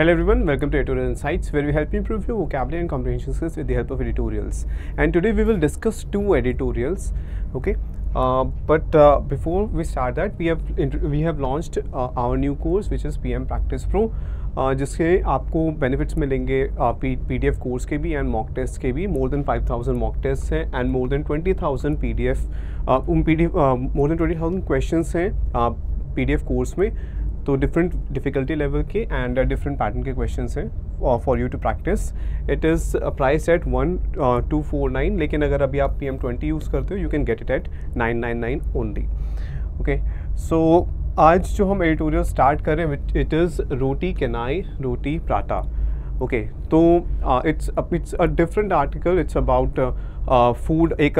Hello everyone, welcome to Editorial Insights, where we help you improve your vocabulary and comprehension skills with the help of editorials. And today we will discuss two editorials, okay? Before we start that, we have launched our new course, which is PM Practice Pro, जिसके आपको benefits मिलेंगे PDF course के भी and mock tests के भी. More than 5,000 mock tests हैं and more than 20,000 more than 20,000 questions हैं PDF course में. तो डिफरेंट डिफ़िकल्टी लेवल के एंड डिफरेंट पैटर्न के क्वेश्चंस हैं for you to practice. It is price at 1249, लेकिन अगर अभी आप PM20 यूज़ करते हो you can get it at 999 only. Okay, so आज जो हम एडिटोरियल स्टार्ट कर रहे हैं इट इज़ रोटी केनाई रोटी पराठा. ओके, तो it's a different article. It's about food. एक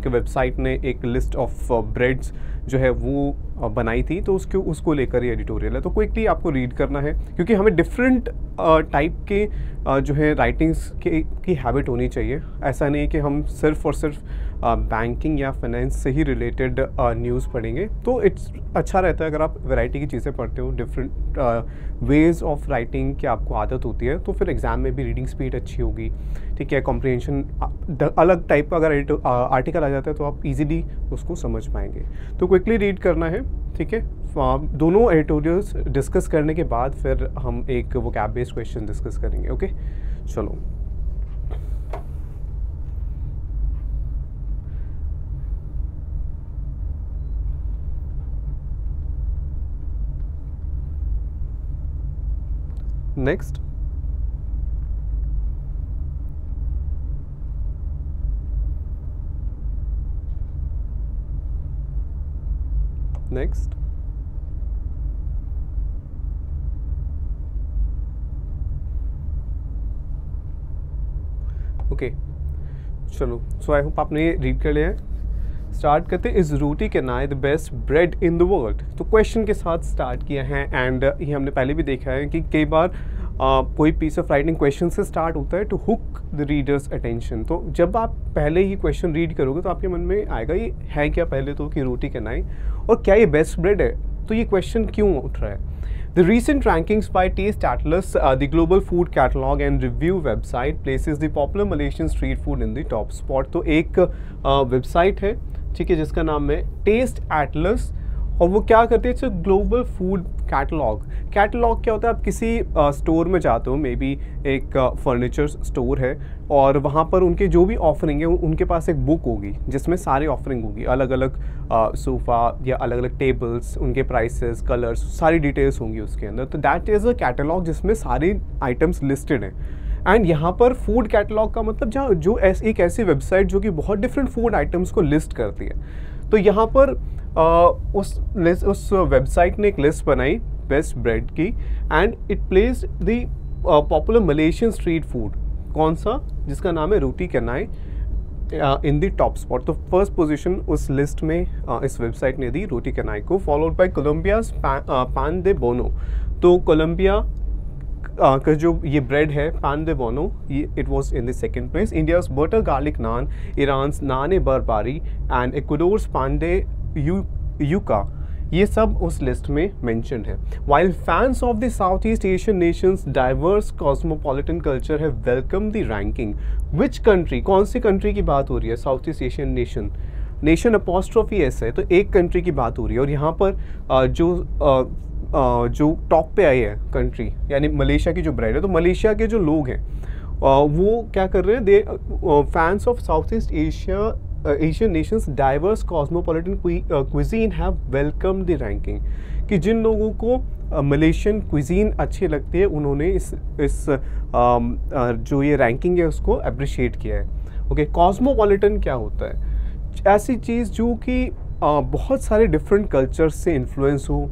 वेबसाइट ने एक लिस्ट ऑफ ब्रेड्स जो है वो बनाई थी, तो उसको लेकर ये एडिटोरियल है. तो क्विकली आपको रीड करना है क्योंकि हमें डिफरेंट टाइप के जो है राइटिंग्स की हैबिट होनी चाहिए. ऐसा नहीं कि हम सिर्फ और सिर्फ बैंकिंग या फाइनेंस से ही रिलेटेड न्यूज़ पढ़ेंगे. तो इट्स अच्छा रहता है अगर आप वैरायटी की चीज़ें पढ़ते हो, डिफरेंट वेज ऑफ राइटिंग की आपको आदत होती है, तो फिर एग्ज़ाम में भी रीडिंग स्पीड अच्छी होगी. ठीक है, कॉम्प्रिहेंशन अलग टाइप का अगर आर्टिकल आ जाता है तो आप इजीली उसको समझ पाएंगे. तो क्विकली रीड करना है. ठीक है, दोनों एडिटोरियल्स डिस्कस करने के बाद फिर हम एक वोकैब बेस्ड क्वेश्चन डिस्कस करेंगे. ओके, चलो. Next, ओके, चलो. सो आई होप आपने रीड कर लिया है. स्टार्ट करते. इज़ रोटी केनाई the best bread in the world. तो क्वेश्चन के साथ स्टार्ट किया है एंड ये हमने पहले भी देखा है कि कई बार कोई पीस ऑफ राइटिंग क्वेश्चन से स्टार्ट होता है to hook the readers attention. तो जब आप पहले ही क्वेश्चन रीड करोगे तो आपके मन में आएगा ये है क्या पहले तो कि रोटी केनाई, और क्या ये बेस्ट ब्रेड है. तो ये क्वेश्चन क्यों उठ रहा है. The recent rankings by Taste Atlas, the global food catalog and review website, places the popular Malaysian street food in the top spot. तो एक वेबसाइट है, ठीक है, जिसका नाम है टेस्ट एटलस, और वो क्या करते हैं, it's a global food catalogue. Catalogue क्या होता है, आप किसी स्टोर में जाते हो, मे बी एक फर्नीचर स्टोर है, और वहाँ पर उनके जो भी ऑफरिंग है उनके पास एक बुक होगी जिसमें सारी ऑफरिंग होगी, अलग अलग सोफ़ा या अलग अलग टेबल्स, उनके प्राइसेस, कलर्स, सारी डिटेल्स होंगी उसके अंदर. तो दैट इज़ अ कैटलॉग जिसमें सारी आइटम्स लिस्टेड हैं. एंड यहाँ पर फूड कैटलॉग का मतलब एक ऐसी वेबसाइट जो कि बहुत डिफरेंट फूड आइटम्स को लिस्ट करती है. तो यहाँ पर उस वेबसाइट ने एक लिस्ट बनाई बेस्ट ब्रेड की, and it place the popular Malaysian street food. कौन सा, जिसका नाम है रोटी केनाई, इन द टॉप स्पॉट. तो फर्स्ट पोजीशन उस लिस्ट में इस वेबसाइट ने दी रोटी केनाई को, फॉलोड बाय कोलंबियाज पान दे बोनो. तो कोलंबिया का जो ये ब्रेड है पान दे बोनो, ये it was in the second place. India's butter garlic naan, Iran's naan ए बरबारी and Ecuador's pan de yucca, ये सब उस लिस्ट में मेंशन्ड है. While fans of the South East Asian nations diverse cosmopolitan culture है welcome the ranking. Which country, कौन सी कंट्री की बात हो रही है, South East Asian nation apostrophe s है, तो एक कंट्री की बात हो रही है. और यहाँ पर जो टॉप पे आई है कंट्री यानी मलेशिया की जो ब्रेड है, तो मलेशिया के जो लोग हैं वो क्या कर रहे हैं, they fans of South East Asian nations diverse cosmopolitan cuisine have welcome the ranking. कि जिन लोगों को मलेशियन क्विजीन अच्छी लगती है उन्होंने इस जो ये रैंकिंग है उसको अप्रिशिएट किया है. ओके, कॉस्मोपॉलिटन क्या होता है, ऐसी चीज़ जो कि बहुत सारे डिफरेंट कल्चर्स से इन्फ्लुएंस हो.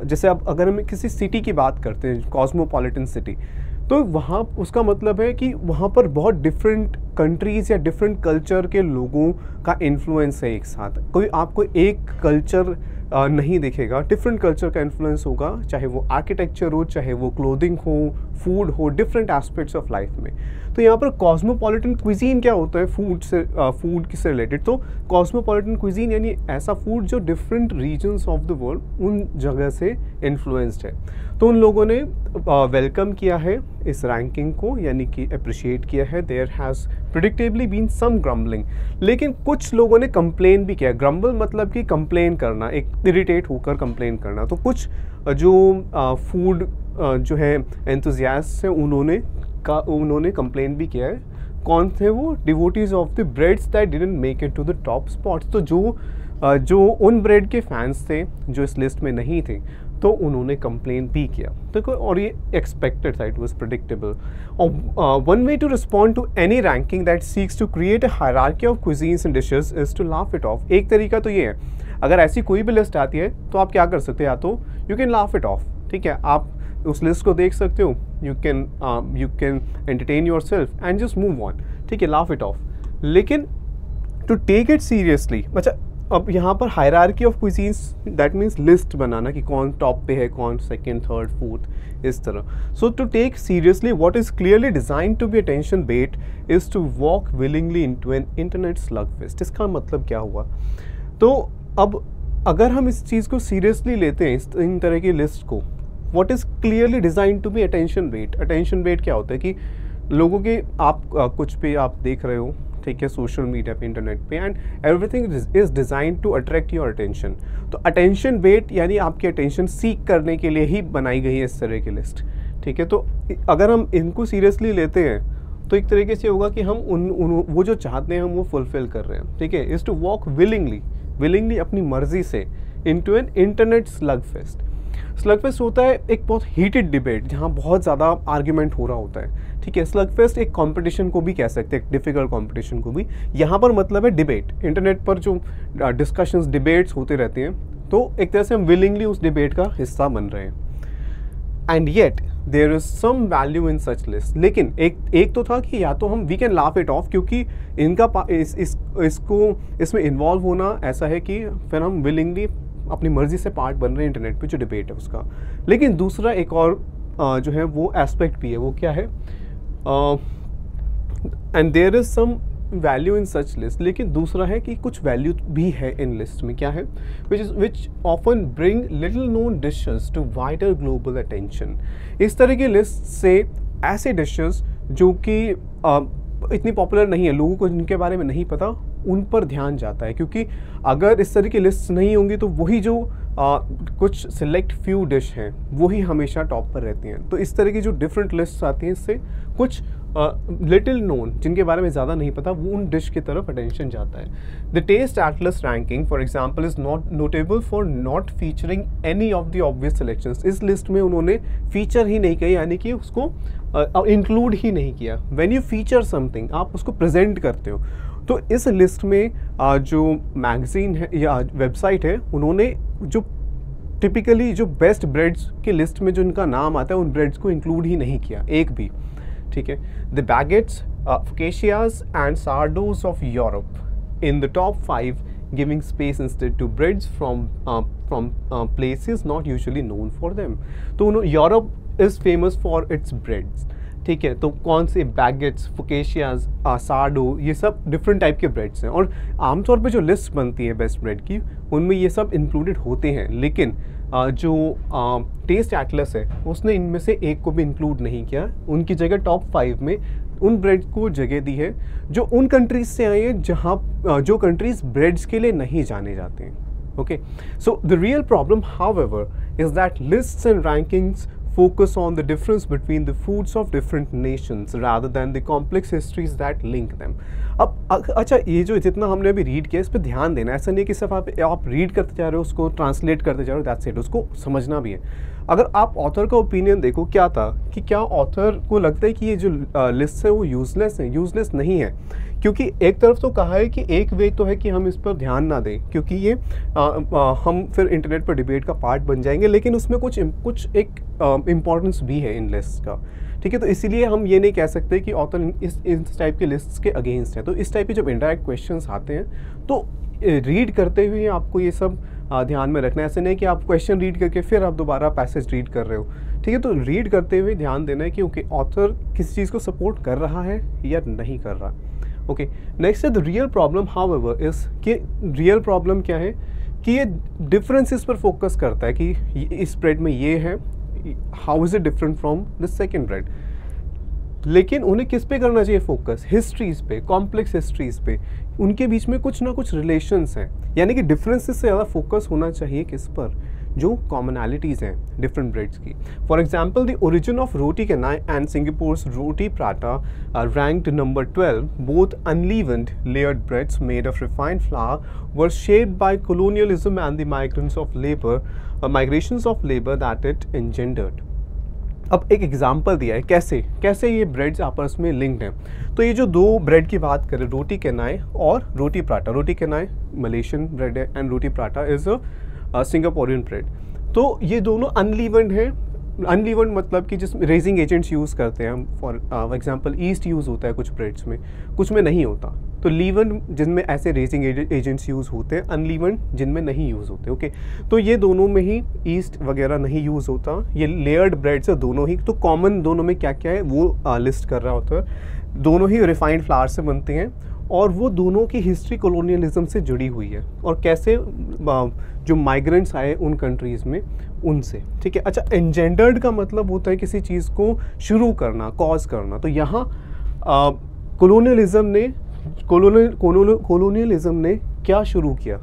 जैसे अब अगर हम किसी सिटी की बात करते हैं, कॉस्मोपॉलिटन सिटी, तो वहाँ उसका मतलब है कि वहाँ पर बहुत डिफरेंट कंट्रीज़ या डिफरेंट कल्चर के लोगों का इन्फ्लुएंस है एक साथ. कोई आपको एक कल्चर नहीं दिखेगा। डिफरेंट कल्चर का इन्फ्लुएंस होगा, चाहे वो आर्किटेक्चर हो, चाहे वो क्लोथिंग हो, फूड हो, डिफरेंट एस्पेक्ट्स ऑफ लाइफ में। तो यहाँ पर कॉस्मोपॉलिटन क्विजीन क्या होता है फूड से रिलेटेड? तो कॉस्मोपॉलिटन क्विजीन यानी ऐसा फूड जो different regions of the world उन जगह से इन्फ्लुएंस्ड है। तो उन लोगों ने वेलकम किया है इस रैंकिंग को, यानी कि अप्रिशिएट किया है। There has predictably been some grumbling, लेकिन कुछ लोगों ने कंप्लेन भी किया। ग्रम्बल मतलब कि कंप्लेन करना, एक इरिटेट होकर कंप्लेन करना। तो कुछ जो फूड जो है एंथुजियास्ट हैं उन्होंने कंप्लेन भी किया है। कौन थे वो? Devotees of the breads that didn't make it to the top spots. तो जो उन ब्रेड के फैंस थे जो इस लिस्ट में नहीं थे, तो उन्होंने कंप्लेन भी किया। देखो, और ये एक्सपेक्टेड था, इट वाज प्रेडिक्टेबल। और one way to respond to any ranking that seeks to create a hierarchy of cuisines and dishes is to laugh it off. एक तरीका तो ये है, अगर ऐसी कोई भी लिस्ट आती है तो आप क्या कर सकते हो, या तो you can laugh it off, ठीक है, आप उस लिस्ट को देख सकते हो, you can entertain yourself and just move on, ठीक है, लाफ इट ऑफ। लेकिन टू टेक इट सीरियसली, अच्छा अब यहाँ पर hierarchy of cuisines that means list बनाना कि कौन टॉप पे है, कौन सेकंड, थर्ड, फोर्थ, इस तरह। So to take seriously what is clearly designed to be attention bait is to walk willingly into an internet slugfest. इसका मतलब क्या हुआ? तो अब अगर हम इस चीज़ को सीरियसली लेते हैं, इन तरह की लिस्ट को, what is clearly designed to be attention bait. Attention bait क्या होता है कि लोगों के आप कुछ पे आप देख रहे हो, ठीक है, सोशल मीडिया पे, इंटरनेट पे, and everything is designed to attract your attention. तो अटेंशन बेट यानी आपकी अटेंशन सीक करने के लिए ही बनाई गई है इस तरह की लिस्ट, ठीक है। तो अगर हम इनको सीरियसली लेते हैं तो एक तरीके से होगा कि हम वो जो चाहते हैं हम वो फुलफिल कर रहे हैं, ठीक है। इज टू वॉक विलिंगली अपनी मर्जी से into an internet slug fest. Slug fest होता है एक बहुत हीटेड डिबेट जहाँ बहुत ज़्यादा आर्ग्यूमेंट हो रहा होता है, ठीक है। स्लग फेस्ट एक कंपटीशन को भी कह सकते हैं, एक डिफिकल्ट कंपटीशन को भी। यहाँ पर मतलब है डिबेट। इंटरनेट पर जो डिस्कशंस, डिबेट्स होते रहते हैं, तो एक तरह से हम विलिंगली उस डिबेट का हिस्सा बन रहे हैं। And yet there is some value in such list. लेकिन एक तो था कि या तो हम we can laugh it off, क्योंकि इनका इसमें इन्वॉल्व होना ऐसा है कि फिर हम विलिंगली अपनी मर्जी से पार्ट बन रहे हैं इंटरनेट पे जो डिबेट है उसका। लेकिन दूसरा एक और जो है वो एस्पेक्ट भी है, वो क्या है? And there is some value in such list. लेकिन दूसरा है कि कुछ वैल्यू भी है इन लिस्ट में। क्या है? Which often bring little known dishes to wider global attention. इस तरह की लिस्ट से ऐसे डिशेस जो कि इतनी पॉपुलर नहीं है, लोगों को जिनके बारे में नहीं पता, उन पर ध्यान जाता है। क्योंकि अगर इस तरह की लिस्ट नहीं होंगी तो वही जो कुछ सिलेक्ट फ्यू डिश हैं वही हमेशा टॉप पर रहती हैं। तो इस तरह की जो डिफरेंट लिस्ट आती हैं, इससे कुछ लिटिल नोन जिनके बारे में ज़्यादा नहीं पता, वो उन डिश की तरफ अटेंशन जाता है। The Taste Atlas ranking for example is not notable for not featuring any of the obvious selections. इस लिस्ट में उन्होंने फीचर ही नहीं किया, यानी कि उसको इंक्लूड ही नहीं किया। व्हेन यू फीचर समथिंग, आप उसको प्रेजेंट करते हो। तो इस लिस्ट में जो मैगजीन है या वेबसाइट है, उन्होंने जो टिपिकली जो बेस्ट ब्रेड्स की लिस्ट में जो इनका नाम आता है, उन ब्रेड्स को इंक्लूड ही नहीं किया एक भी, ठीक है। The baguettes, focaccias and sourdoughs of Europe in the top 5 giving space instead to breads from places not usually known for them. तो Europe is famous for its breads, ठीक है। तो कौन से बैगेट्स, फुकेशियाज, सार्डो, ये सब डिफरेंट टाइप के ब्रेड्स हैं। और आमतौर पे जो लिस्ट बनती है बेस्ट ब्रेड की, उनमें ये सब इंक्लूडेड होते हैं। लेकिन जो टेस्ट एटलस है उसने इनमें से एक को भी इंक्लूड नहीं किया। उनकी जगह टॉप 5 में उन ब्रेड को जगह दी है जो उन कंट्रीज से आए हैं जहाँ जो कंट्रीज ब्रेड्स के लिए नहीं जाने जाते हैं। Okay, so the real problem, however, is that lists and rankings focus on the difference between the foods of different nations rather than the complex histories that link them. अब अच्छा, ये जो जितना हमने अभी रीड किया, इस पर ध्यान देना। ऐसा नहीं कि सिर्फ आप रीड करते जा रहे हो, उसको ट्रांसलेट करते जा रहे हो, दैट्स इट। उसको समझना भी है। अगर आप ऑथर का ओपिनियन देखो, क्या था कि क्या ऑथर को लगता है कि ये जो लिस्ट है वो यूजलेस है? यूजलेस नहीं है, क्योंकि एक तरफ तो कहा है कि एक वे तो है कि हम इस पर ध्यान ना दें क्योंकि ये हम फिर इंटरनेट पर डिबेट का पार्ट बन जाएंगे, लेकिन उसमें कुछ एक इम्पॉर्टेंस भी है इन लिस्ट का, ठीक है। तो इसीलिए हम ये नहीं कह सकते कि ऑथर इस टाइप के लिस्ट के अगेंस्ट है। तो इस टाइप के जब इंडायरेक्ट क्वेश्चंस आते हैं तो रीड करते हुए आपको ये सब ध्यान में रखना है। ऐसे नहीं कि आप क्वेश्चन रीड करके फिर आप दोबारा पैसेज रीड कर रहे हो, ठीक है। तो रीड करते हुए ध्यान देना है कि ओके ऑथर किस चीज़ को सपोर्ट कर रहा है या नहीं कर रहा। ओके, नेक्स्ट है the real problem however is कि रियल प्रॉब्लम क्या है कि ये डिफरेंसेस पर फोकस करता है कि इस ब्रेड में ये है, how is it different from the second bread. लेकिन उन्हें किस पे करना चाहिए फोकस? हिस्ट्रीज़ पे, कॉम्प्लेक्स हिस्ट्रीज़ पे, उनके बीच में कुछ ना कुछ रिलेशंस हैं। यानी कि डिफरेंसेस से ज़्यादा फोकस होना चाहिए किस पर? जो कॉमनैलिटीज़ हैं डिफरेंट ब्रेड्स की। For example the origin of roti canai and Singapore's roti paratha ranked number 12. Both unleavened layered breads made of refined flour were shaped by colonialism and the migrations of labor that it engendered. अब एक example दिया है कैसे ये breads आपस में linked हैं। तो ये जो दो ब्रेड की बात करें, रोटी कैनाई और रोटी पराठा, रोटी कैनाई मलेशियन ब्रेड है and roti paratha is a Singaporean bread. तो ये दोनों अनलीवन्ड हैं। अनलीवन्ड मतलब कि जिसमें रेजिंग एजेंट्स यूज़ करते हैं हम, फॉर एग्जांपल ईस्ट यूज़ होता है कुछ ब्रेड्स में, कुछ में नहीं होता। तो लीवन जिनमें ऐसे रेजिंग एजेंट्स यूज़ होते हैं, अनलीवन जिनमें नहीं यूज़ होते। ओके, तो ये दोनों में ही ईस्ट वगैरह नहीं यूज़ होता। ये लेयर्ड ब्रेड्स है दोनों ही। तो कॉमन दोनों में क्या क्या है वो लिस्ट कर रहा होता है। दोनों ही रिफाइंड फ्लावर से बनते हैं और वो दोनों की हिस्ट्री कॉलोनियलिज्म से जुड़ी हुई है और कैसे जो माइग्रेंट्स आए उन कंट्रीज़ में उनसे, ठीक है। अच्छा, एंजेंडर्ड का मतलब होता है किसी चीज़ को शुरू करना, कॉज करना। तो यहाँ कॉलोनियलिज्म ने क्या शुरू किया?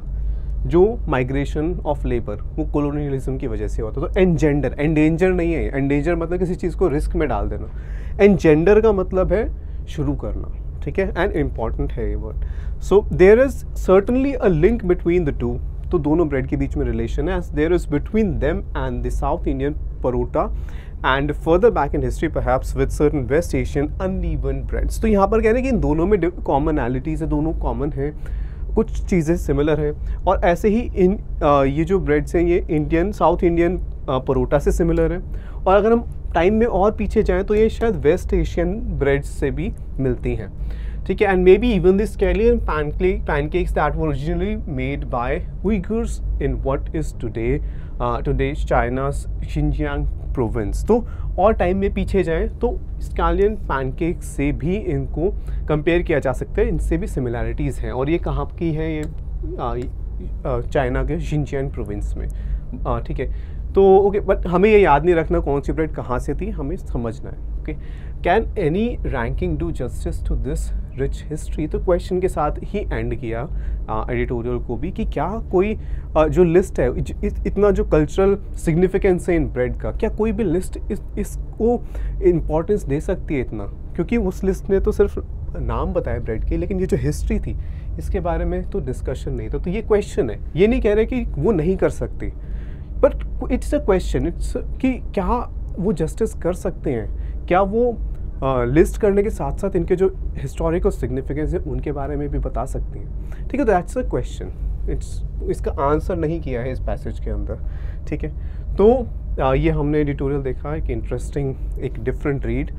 जो माइग्रेशन ऑफ लेबर, वो कॉलोनियलिज्म की वजह से होता है। तो एंजेंडर, एंडेंजर नहीं है। एंडेंजर मतलब किसी चीज़ को रिस्क में डाल देना। एंजेंडर का मतलब है शुरू करना, ठीक है, एंड इम्पॉर्टेंट है ये word. So there is certainly a link between the two. तो दोनों ब्रेड के बीच में रिलेशन है। There is between them and the South Indian parotta and further back in history perhaps with certain West Asian uneven breads. तो यहाँ पर कह रहे हैं कि इन दोनों में कॉमनैलिटीज़ है, दोनों कॉमन हैं, कुछ चीज़ें सिमिलर हैं। और ऐसे ही ये जो ब्रेड्स हैं ये साउथ इंडियन परोटा से सिमिलर है। और अगर हम टाइम में और पीछे जाएं तो ये शायद वेस्ट एशियन ब्रेड्स से भी मिलती हैं, ठीक है। And maybe even the scallion pancakes that were originally made by Uyghurs in what is today China's Xinjiang province. तो और टाइम में पीछे जाएं तो स्केलियन पैनकेक्स से भी इनको कंपेयर किया जा सकता है, इनसे भी सिमिलैरिटीज़ हैं। और ये कहाँ की है? ये चाइना के शिनजियांग प्रोविंस में, ठीक है। तो ओके, बट हमें ये याद नहीं रखना कौन सी ब्रेड कहाँ से थी, हमें समझना है। Okay, can any ranking do justice to this rich history? तो क्वेश्चन के साथ ही एंड किया एडिटोरियल को भी कि क्या कोई जो लिस्ट है, इतना जो कल्चरल सिग्निफिकेंस है इन ब्रेड का, क्या कोई भी लिस्ट इसको इम्पोर्टेंस दे सकती है इतना? क्योंकि उस लिस्ट ने तो सिर्फ नाम बताया ब्रेड के, लेकिन ये जो हिस्ट्री थी इसके बारे में तो डिस्कशन नहीं था। तो ये क्वेश्चन है, ये नहीं कह रहे कि वो नहीं कर सकती, but it's a question, it's कि क्या वो जस्टिस कर सकते हैं, क्या वो लिस्ट करने के साथ साथ इनके जो हिस्टोरिकल सिग्निफिकेंस है उनके बारे में भी बता सकते हैं, ठीक है। तो दैट्स अ क्वेश्चन, इसका आंसर नहीं किया है इस पैसेज के अंदर, ठीक है। तो ये हमने एडिटोरियल देखा, एक इंटरेस्टिंग, एक डिफरेंट रीड।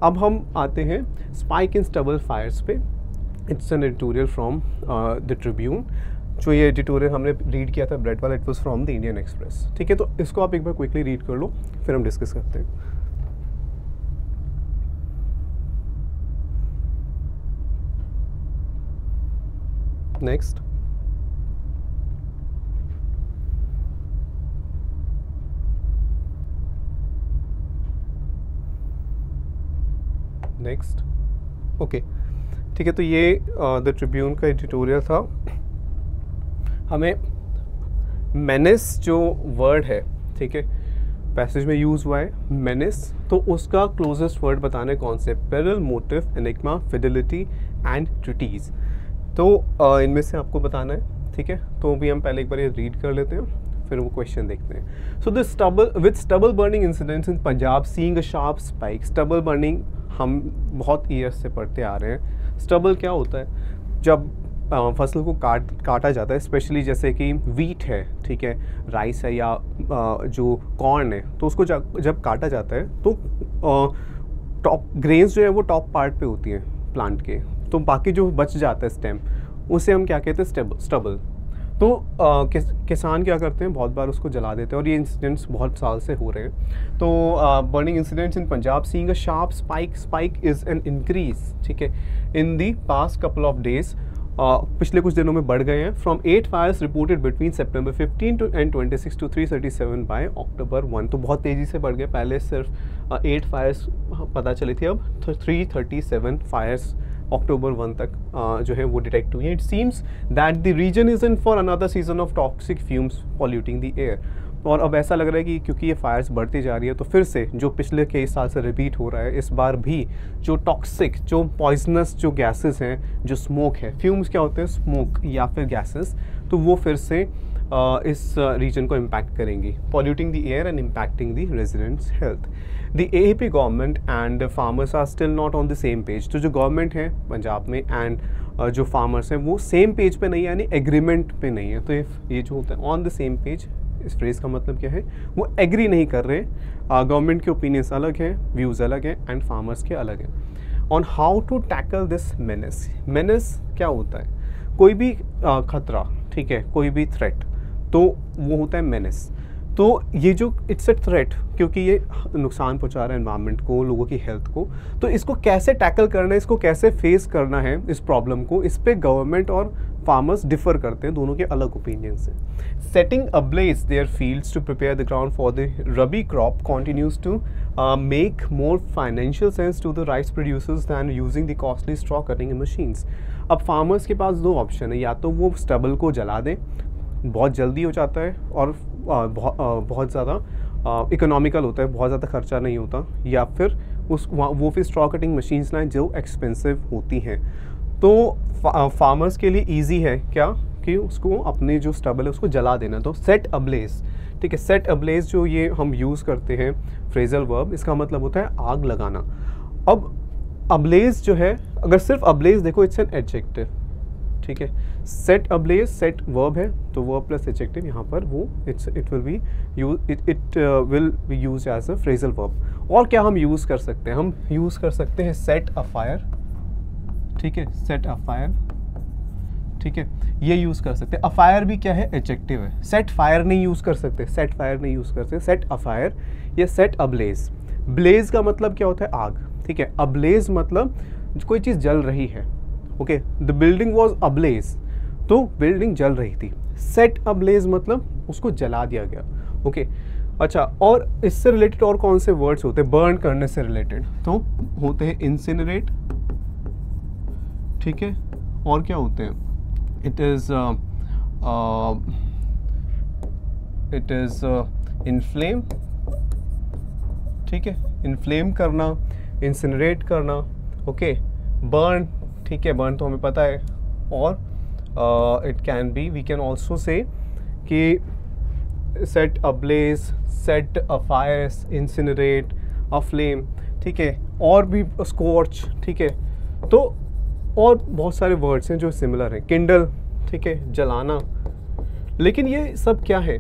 अब हम आते हैं स्पाइक इन स्टबल फायर्स पे। It's an editorial from the Tribune. जो ये एडिटोरियल हमने रीड किया था ब्रेड वाला, it was from the Indian express, ठीक है। तो इसको आप एक बार क्विकली रीड कर लो, फिर हम डिस्कस करते हैं। नेक्स्ट, ओके, ठीक है। तो ये द ट्रिब्यून का एडिटोरियल था। हमें मेनेस जो वर्ड है, ठीक है, पैसेज में यूज़ हुआ है मेनेस, तो उसका क्लोजेस्ट वर्ड बताने कौन से? Peril, motive, enigma, Fidelity and treaties. तो इनमें से आपको बताना है, ठीक है। तो भी हम पहले एक बार ये रीड कर लेते हैं, फिर वो क्वेश्चन देखते हैं। So this stubble burning incidents in Punjab seeing a sharp spike. Stubble burning हम बहुत ईयर्स से पढ़ते आ रहे हैं। स्टबल क्या होता है? जब फसल को काटा जाता है, स्पेशली जैसे कि वीट है, ठीक है, राइस है या जो कॉर्न है, तो उसको जब काटा जाता है तो टॉप ग्रेन्स जो है वो टॉप पार्ट पे होती हैं प्लांट के, तो बाकी जो बच जाता है स्टेम उसे हम क्या कहते हैं, स्टबल। तो किसान क्या करते हैं, बहुत बार उसको जला देते हैं, और ये इंसिडेंट्स बहुत साल से हो रहे हैं। तो burning incidents in Punjab seeing a sharp spike is an increase, ठीक है, in the past couple of days, पिछले कुछ दिनों में बढ़ गए हैं। From 8 fires reported between September 15 to and 26 to 337 by October 1, तो बहुत तेज़ी से बढ़ गए। पहले सिर्फ 8 फायर्स पता चली थी, अब 337 फायर्स October 1 तक जो है वो डिटेक्ट हुई है। It seems that the region is in for another season of toxic fumes polluting the air. और अब ऐसा लग रहा है कि क्योंकि ये फायर्स बढ़ती जा रही है, तो फिर से जो पिछले कई साल से रिपीट हो रहा है, इस बार भी जो टॉक्सिक, जो पॉइजनस जो गैसेस हैं, जो स्मोक है, फ्यूम्स क्या होते हैं, स्मोक या फिर गैसेस, तो वो फिर से इस रीजन को इम्पैक्ट करेंगी, polluting the air and impacting the residents health. The AAP government and farmers are still not on the same page. तो जो गवर्नमेंट है पंजाब में एंड जो फार्मर्स हैं वो सेम पेज पे नहीं है, यानी एग्रीमेंट पे नहीं है। तो ये जो होता है ऑन द सेम पेज, इस फ्रेज़ का मतलब क्या है, वो एग्री नहीं कर रहे। गवर्नमेंट के ओपिनियंस अलग हैं, व्यूज़ अलग हैं एंड फार्मर्स के अलग हैं। On how to tackle this menace. Menace क्या होता है, कोई भी खतरा, ठीक है, कोई भी थ्रेट, तो वो होता है मेनेस। तो ये जो इट्स ए थ्रेट, क्योंकि ये नुकसान पहुंचा रहा है एनवायरनमेंट को, लोगों की हेल्थ को, तो इसको कैसे टैकल करना है, इसको कैसे फेस करना है, इस प्रॉब्लम को, इस पे गवर्नमेंट और फार्मर्स डिफर करते हैं, दोनों के अलग ओपिनियंस हैं। Setting ablaze their fields to prepare the ground for the rabi crop continues to make more financial sense to the rice producers than using the costly straw cutting machines. अब farmers के पास दो ऑप्शन है, या तो वो stubble को जला दें, बहुत जल्दी हो जाता है और बहुत ज़्यादा इकोनॉमिकल होता है, बहुत ज़्यादा खर्चा नहीं होता, या फिर वो फिर स्ट्रॉ कटिंग मशीन्स लाएं जो एक्सपेंसिव होती हैं। तो फार्मर्स के लिए इजी है क्या, कि उसको अपने जो स्टबल है उसको जला देना। तो सेट अब्लेज, ठीक है, सेट अब्लेज जो ये हम यूज़ करते हैं फ्रेजल वर्ब, इसका मतलब होता है आग लगाना। अब अब्लेज जो है, अगर सिर्फ अब्लेज देखो, इट्स एन एडजेक्टिव, ठीक है। सेट अब्लेज सेट वर्ब है, तो वर्ब प्लस एडजेक्टिव यहाँ पर वो it will be use as a phrasal verb. और क्या हम यूज़ कर सकते हैं, हम यूज़ कर सकते हैं सेट अ फायर, ठीक है, सेट अ फायर, ठीक है, ये यूज़ कर सकते हैं। अफायर भी क्या है, एडजेक्टिव है। सेट फायर नहीं यूज़ कर सकते, सेट फायर नहीं यूज़ करते, सेट अफायर या सेट अब्लेज। ब्लेज का मतलब क्या होता है, आग, ठीक है। अब्लेज मतलब कोई चीज़ जल रही है, okay. The building was ablaze, तो बिल्डिंग जल रही थी। सेट अब्लेज मतलब उसको जला दिया गया, ओके। अच्छा, और इससे रिलेटेड और कौन से वर्ड्स होते हैं, बर्न करने से रिलेटेड, तो होते हैं इंसिनरेट, ठीक है, और क्या होते हैं, इट इज इनफ्लेम, ठीक है, इनफ्लेम करना, इंसिनरेट करना, ओके। बर्न, ठीक है, बर्न तो हमें पता है। और it can be, we can also say कि set ablaze, set a fire, incinerate, a flame, ठीक है, और भी स्कॉर्च, ठीक है। तो और बहुत सारे वर्ड्स हैं जो सिमिलर हैं, किंडल, ठीक है, जलाना। लेकिन ये सब क्या है,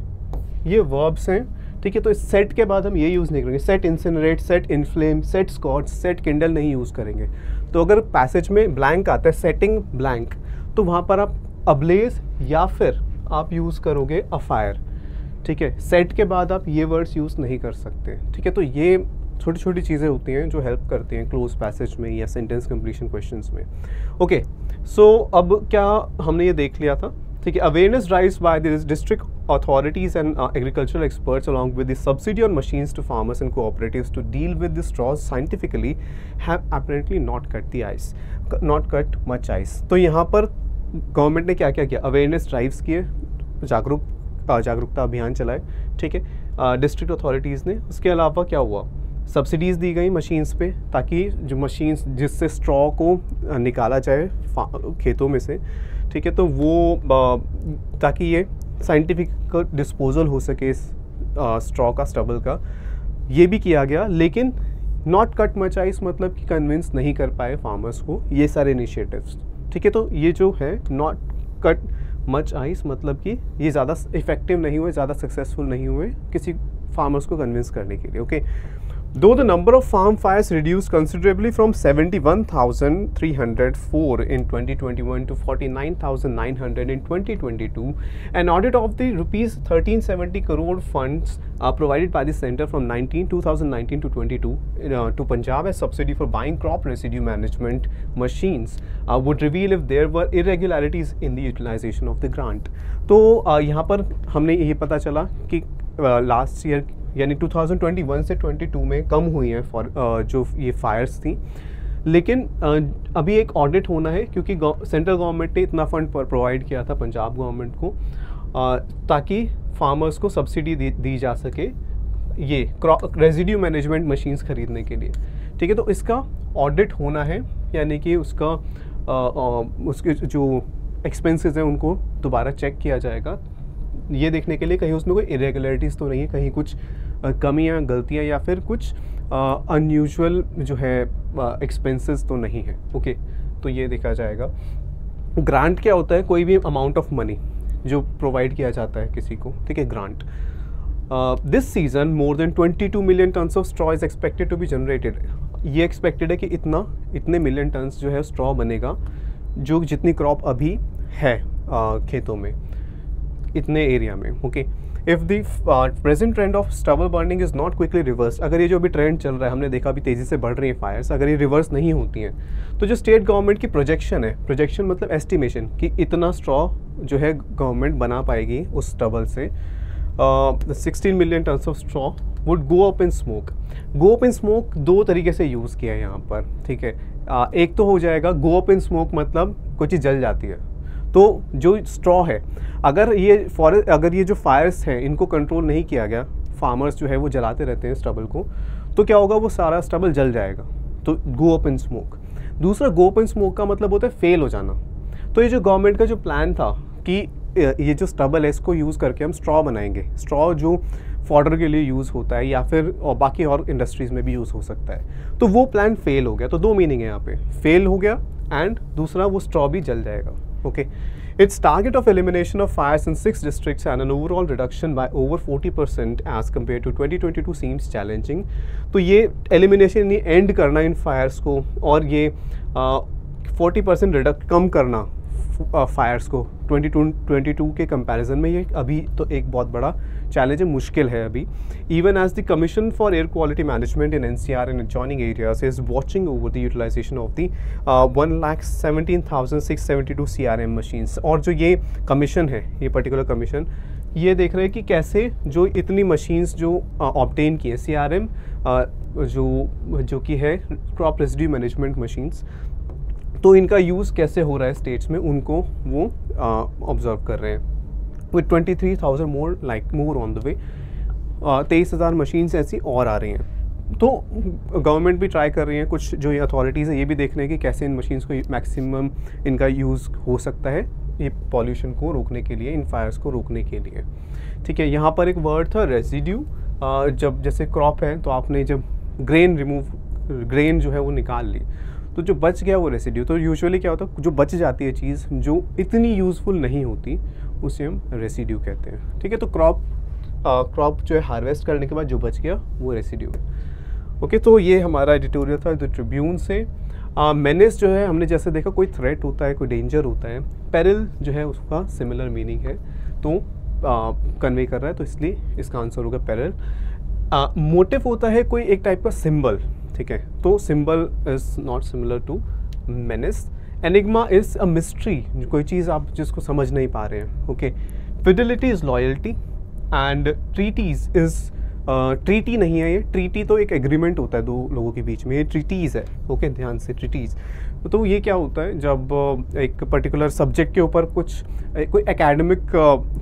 ये वर्ब्स हैं, ठीक है। तो इस सेट के बाद हम ये यूज़ नहीं करेंगे, set incinerate, set inflame, set scorch, set kindle नहीं यूज़ करेंगे। तो अगर पैसेज में ब्लैंक आता है, सेटिंग ब्लैंक, तो वहाँ पर आप अब्लेज या फिर आप यूज़ करोगे अफायर, ठीक है। सेट के बाद आप ये वर्ड्स यूज़ नहीं कर सकते, ठीक है। तो ये छोटी छोटी चीज़ें होती हैं जो हेल्प करती हैं क्लोज पैसेज में या सेंटेंस कंप्लीशन क्वेश्चंस में, ओके। सो अब क्या हमने ये देख लिया था, ठीक है। Awareness drives by the district authorities and agricultural experts along with the subsidy on machines to farmers and cooperatives to deal with the straws scientifically have apparently not cut much ice। तो यहाँ पर government ने क्या क्या किया, awareness drives किए, जागरूकता अभियान चलाए, ठीक है, डिस्ट्रिक्ट अथॉरिटीज़ ने। उसके अलावा क्या हुआ, सब्सिडीज़ दी गई मशीन्स पे, ताकि जो मशीन्स जिससे स्ट्रॉ को निकाला जाए खेतों में से, ठीक है, तो वो ताकि ये साइंटिफिक डिस्पोजल हो सके इस स्ट्रॉ का, स्टबल का, ये भी किया गया। लेकिन नॉट कट मच आइस मतलब कि कन्विंस नहीं कर पाए फार्मर्स को ये सारे इनिशिएटिव्स, ठीक है। तो ये जो है नॉट कट मच आइस मतलब कि ये ज़्यादा इफेक्टिव नहीं हुए, ज़्यादा सक्सेसफुल नहीं हुए किसी फार्मर्स को कन्विंस करने के लिए, okay. Though the number of farm fires reduced considerably from 71,304 in 2021 to 49,900 in 2022, an audit of the rupees 1370 crore funds provided by the centre from 2019 to 22 to Punjab as subsidy for buying crop residue management machines would reveal if there were irregularities in the utilization of the grant. तो यहाँ पर हमने ये पता चला कि last year यानी 2021 से 22 में कम हुई हैं जो ये फायर्स थी, लेकिन अभी एक ऑडिट होना है क्योंकि सेंट्रल गवर्नमेंट ने इतना फंड प्रोवाइड किया था पंजाब गवर्नमेंट को ताकि फार्मर्स को सब्सिडी दी जा सके ये क्रॉप रेजिड्यू मैनेजमेंट मशीन्स खरीदने के लिए। ठीक है, तो इसका ऑडिट होना है, यानी कि उसके जो एक्सपेंसेस हैं उनको दोबारा चेक किया जाएगा, ये देखने के लिए कहीं उसमें कोई इरेगुलरिटीज़ तो नहीं है, कहीं कुछ कमियां, गलतियां या फिर कुछ अनयूजुअल जो है एक्सपेंसेस तो नहीं है। ओके, तो ये देखा जाएगा। ग्रांट क्या होता है? कोई भी अमाउंट ऑफ मनी जो प्रोवाइड किया जाता है किसी को, ठीक है, grant. This season more than 22 million tons of straw is expected to be generated. ये एक्सपेक्टेड है कि इतने मिलियन टन्स जो है स्ट्रॉ बनेगा, जो जितनी क्रॉप अभी है खेतों में, इतने एरिया में। Okay, if the present trend of stubble burning is not quickly reverse, अगर ये जो अभी ट्रेंड चल रहा है, हमने देखा अभी तेज़ी से बढ़ रही है फायर्स, अगर ये रिवर्स नहीं होती हैं तो जो स्टेट गवर्नमेंट की प्रोजेक्शन है, प्रोजेक्शन मतलब एस्टिमेशन कि इतना स्ट्रॉ जो है गवर्नमेंट बना पाएगी उस स्टबल से, 16 million tons of straw would go up in smoke. Go up in smoke दो तरीके से यूज़ किया है यहाँ पर, ठीक है। एक तो हो जाएगा गो अप इन स्मोक मतलब कोई चीज़ जल जाती है, तो जो स्ट्रॉ है, अगर ये जो फायर्स हैं इनको कंट्रोल नहीं किया गया, फार्मर्स जो है वो जलाते रहते हैं स्टबल को, तो क्या होगा, वो सारा स्टबल जल जाएगा, तो गो अप इन स्मोक। दूसरा, गो अप इन स्मोक का मतलब होता है फेल हो जाना। तो ये जो गवर्नमेंट का जो प्लान था कि ये जो स्टबल है इसको यूज़ करके हम स्ट्रॉ बनाएंगे, स्ट्रॉ जो फॉडर के लिए यूज़ होता है या फिर बाकी और इंडस्ट्रीज़ में भी यूज़ हो सकता है, तो वो प्लान फेल हो गया। तो दो मीनिंग है यहाँ पे, फेल हो गया एंड दूसरा वो स्ट्रॉ भी जल जाएगा। Okay, its target of elimination of fires in 6 districts and an overall reduction by over 40% as compared to 2022 seems challenging। तो ये एलिमिनेशन नहीं, एंड करना इन फायर्स को, और ये 40% कम करना फायर्स को 2022 के कंपैरिजन में, ये अभी तो एक बहुत बड़ा चैलेंज है, मुश्किल है अभी। Even as the commission for air quality management in NCR and adjoining areas is watching over the utilisation of the 1,17,672 CRM machines. और जो ये कमीशन है, ये पर्टिकुलर कमीशन, ये देख रहे हैं कि कैसे जो इतनी मशीन्स जो ऑब्टेन की है CRM, जो कि है क्रॉप रेजिड्यू मैनेजमेंट मशीन्स, तो इनका यूज़ कैसे हो रहा है स्टेट्स में, उनको वो ऑब्जर्व कर रहे हैं। With 23,000 more on the way, 23,000 machines ऐसी और आ रही हैं। तो गवर्नमेंट भी ट्राई कर रही है, कुछ जो ये अथॉरिटीज़ है ये भी देख रहे हैं कि कैसे इन मशीन्स को मैक्सिमम इनका यूज़ हो सकता है ये पॉल्यूशन को रोकने के लिए, इन फायर्स को रोकने के लिए। ठीक है, यहाँ पर एक वर्ड था रेजिड्यू। जब जैसे क्रॉप है तो आपने जब ग्रेन जो है वो निकाल ली, तो जो बच गया वो रेसिड्यू। तो यूजुअली क्या होता है, जो बच जाती है चीज़ जो इतनी यूज़फुल नहीं होती, उसे हम रेसिड्यू कहते हैं। ठीक है, तो क्रॉप जो है हार्वेस्ट करने के बाद जो बच गया वो रेसिड्यू है। ओके, तो ये हमारा एडिटोरियल था द ट्रिब्यून से। मेनेस जो है, हमने जैसे देखा कोई थ्रेट होता है, कोई डेंजर होता है। पेरिल जो है उसका सिमिलर मीनिंग है, तो कन्वे कर रहा है, तो इसलिए इसका आंसर होगा पेरिल। मोटिव होता है कोई एक टाइप का सिंबल, ठीक है, तो symbol is not similar to menace. Enigma is a mystery, कोई चीज़ आप जिसको समझ नहीं पा रहे हैं। Okay, fidelity is loyalty and treaties is treaty नहीं है ये, ट्रीटी तो एक एग्रीमेंट होता है दो लोगों के बीच में, ये ट्रीटीज़ है। ओके, ध्यान से, ट्रीटीज़। तो ये क्या होता है, जब एक पर्टिकुलर सब्जेक्ट के ऊपर कोई एकेडमिक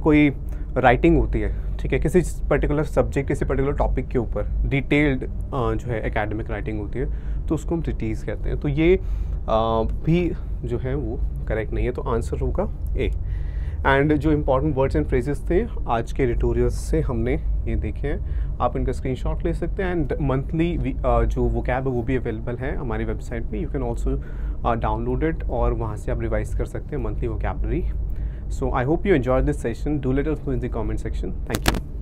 कोई राइटिंग होती है, ठीक है, किसी पर्टिकुलर सब्जेक्ट, किसी पर्टिकुलर टॉपिक के ऊपर डिटेल्ड जो है एकेडमिक राइटिंग होती है, तो उसको हम ट्रीटीज़ कहते हैं। तो ये भी जो है वो करेक्ट नहीं है, तो आंसर होगा ए। एंड जो इम्पॉर्टेंट वर्ड्स एंड फ्रेजेस थे आज के एडिटोरियल से हमने ये देखे हैं, आप इनका स्क्रीनशॉट ले सकते हैं। एंड मंथली जो वोकैब है वो भी अवेलेबल है हमारी वेबसाइट पे, you can also download it, और वहाँ से आप रिवाइज कर सकते हैं monthly vocabulary. So I hope you enjoyed this session. Do let us know in the comment section. Thank you.